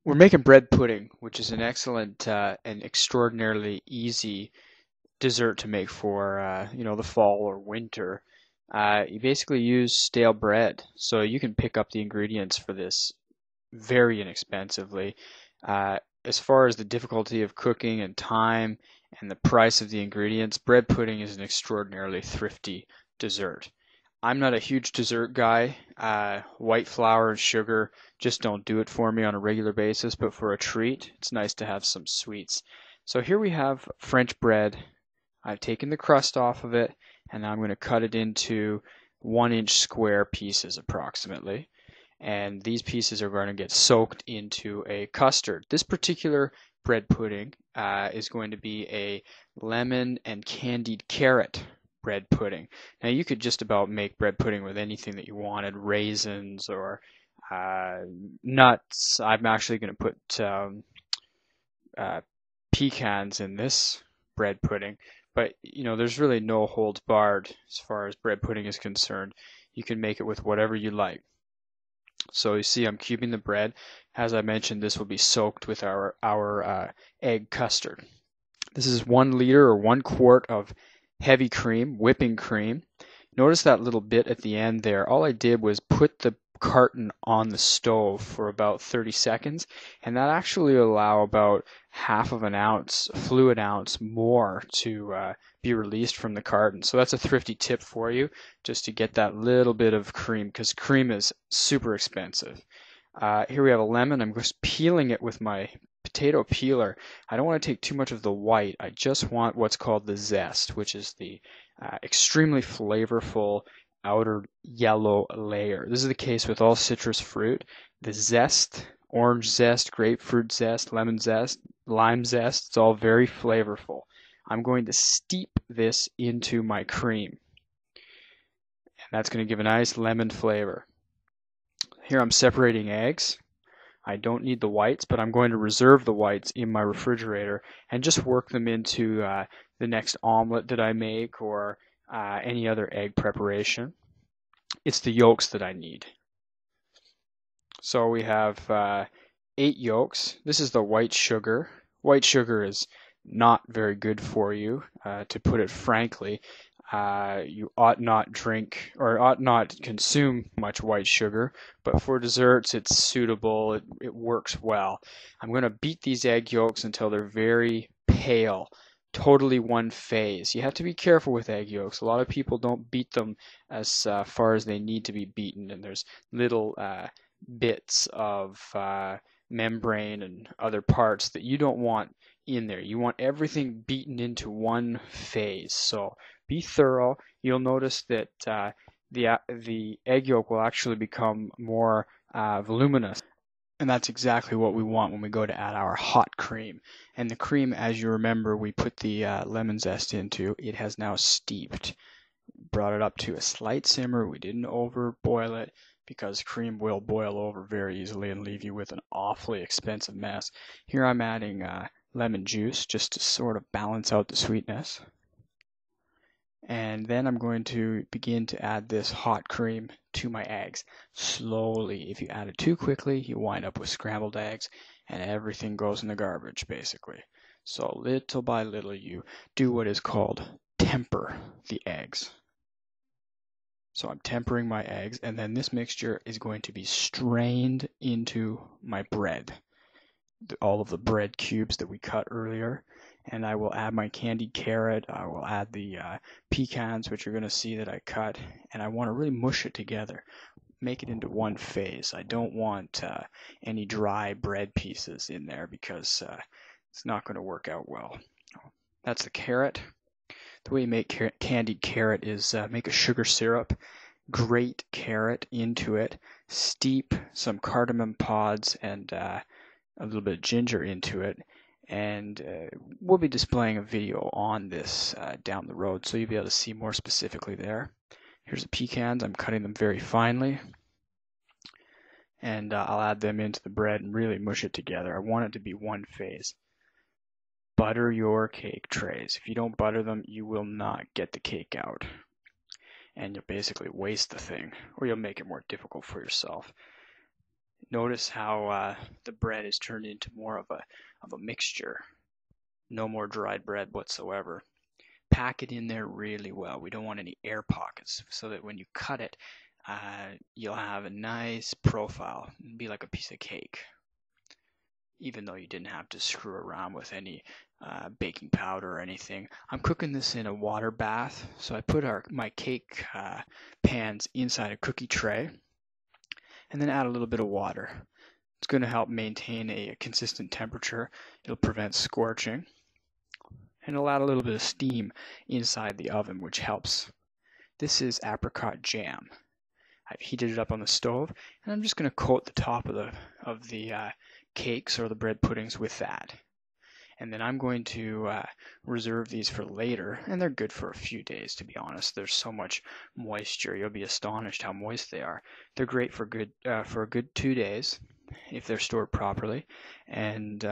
We're making bread pudding, which is an excellent and extraordinarily easy dessert to make for the fall or winter. You basically use stale bread, so you can pick up the ingredients for this very inexpensively. As far as the difficulty of cooking and time and the price of the ingredients, bread pudding is an extraordinarily thrifty dessert. I'm not a huge dessert guy. White flour and sugar just don't do it for me on a regular basis, but for a treat, it's nice to have some sweets. So here we have French bread. I've taken the crust off of it, and now I'm going to cut it into 1 inch square pieces approximately. And these pieces are going to get soaked into a custard. This particular bread pudding is going to be a lemon and candied carrot bread pudding. Now you could just about make bread pudding with anything that you wanted, raisins or uh, nuts. I'm actually going to put uh, pecans in this bread pudding, but there's really no holds barred as far as bread pudding is concerned. You can make it with whatever you like. So you see I'm cubing the bread. As I mentioned, this will be soaked with our egg custard. This is 1 liter or 1 quart of heavy cream, whipping cream. Notice that little bit at the end there. All I did was put the carton on the stove for about 30 seconds, and that actually allow about half of an ounce, fluid ounce more to be released from the carton. So that's a thrifty tip for you, just to get that little bit of cream, because cream is super expensive. Here we have a lemon. I'm just peeling it with my potato peeler. I don't want to take too much of the white. I just want what's called the zest, which is the extremely flavorful outer yellow layer. This is the case with all citrus fruit. The zest, orange zest, grapefruit zest, lemon zest, lime zest, it's all very flavorful. I'm going to steep this into my cream, and that's going to give a nice lemon flavor. Here I'm separating eggs. I don't need the whites, but I'm going to reserve the whites in my refrigerator and just work them into the next omelet that I make or any other egg preparation. It's the yolks that I need. So we have 8 yolks. This is the white sugar. White sugar is not very good for you, to put it frankly. You ought not drink or ought not consume much white sugar, but for desserts it's suitable. It works well. I'm going to beat these egg yolks until they're very pale, totally one phase. You have to be careful with egg yolks. A lot of people don't beat them as far as they need to be beaten, and there's little bits of membrane and other parts that you don't want in there. You want everything beaten into one phase. So be thorough. You'll notice that the egg yolk will actually become more voluminous. And that's exactly what we want when we go to add our hot cream. And the cream, as you remember, we put the lemon zest into. It has now steeped. Brought it up to a slight simmer. We didn't over boil it because cream will boil over very easily and leave you with an awfully expensive mess. Here I'm adding lemon juice just to sort of balance out the sweetness. And then I'm going to begin to add this hot cream to my eggs slowly. If you add it too quickly, you wind up with scrambled eggs and everything goes in the garbage basically. So little by little you do what is called temper the eggs. So I'm tempering my eggs, and then this mixture is going to be strained into my bread, all of the bread cubes that we cut earlier. And I will add my candied carrot. I will add the pecans, which you're going to see that I cut. And I want to really mush it together, make it into one phase. I don't want any dry bread pieces in there because it's not going to work out well. That's the carrot. The way you make candied carrot is make a sugar syrup, grate carrot into it, steep some cardamom pods and a little bit of ginger into it, and we'll be displaying a video on this down the road, so you'll be able to see more specifically there. Here's the pecans. I'm cutting them very finely, and I'll add them into the bread and really mush it together. I want it to be one phase. Butter your cake trays. If you don't butter them, you will not get the cake out. And you'll basically waste the thing, or you'll make it more difficult for yourself. Notice how the bread is turned into more of a mixture. No more dried bread whatsoever. Pack it in there really well. We don't want any air pockets, so that when you cut it, you'll have a nice profile. It'll be like a piece of cake, even though you didn't have to screw around with any baking powder or anything. I'm cooking this in a water bath, so I put my cake pans inside a cookie tray and then add a little bit of water. It's going to help maintain a consistent temperature. It'll prevent scorching, and it'll add a little bit of steam inside the oven, which helps. This is apricot jam. I've heated it up on the stove, and I'm just going to coat the top of the cakes or the bread puddings with that. And then I'm going to reserve these for later, and they're good for a few days, to be honest. There's so much moisture, you'll be astonished how moist they are. They're great for a good 2 days if they're stored properly, and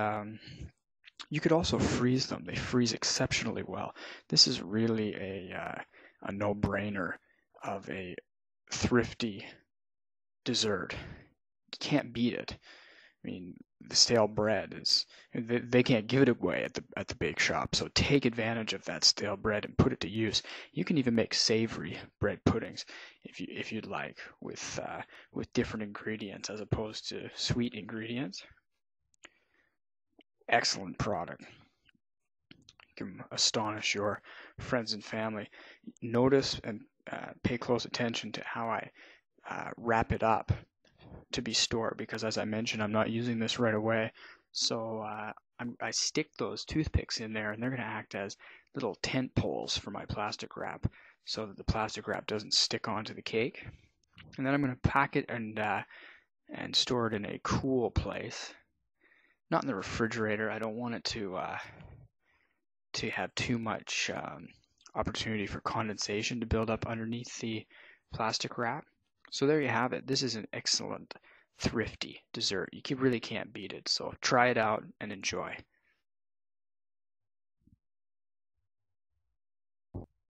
you could also freeze them. They freeze exceptionally well. This is really a no-brainer of a thrifty dessert. You can't beat it. I mean, the stale bread is, they can't give it away at the bake shop, so take advantage of that stale bread and put it to use. You can even make savory bread puddings if you'd like, with different ingredients as opposed to sweet ingredients. Excellent product. You can astonish your friends and family. Notice and pay close attention to how I wrap it up to be stored, because as I mentioned, I'm not using this right away, so I stick those toothpicks in there, and they're going to act as little tent poles for my plastic wrap, so that the plastic wrap doesn't stick onto the cake. And then I'm going to pack it and store it in a cool place, not in the refrigerator. I don't want it to have too much opportunity for condensation to build up underneath the plastic wrap. So there you have it. This is an excellent, thrifty dessert. You really can't beat it. So try it out and enjoy.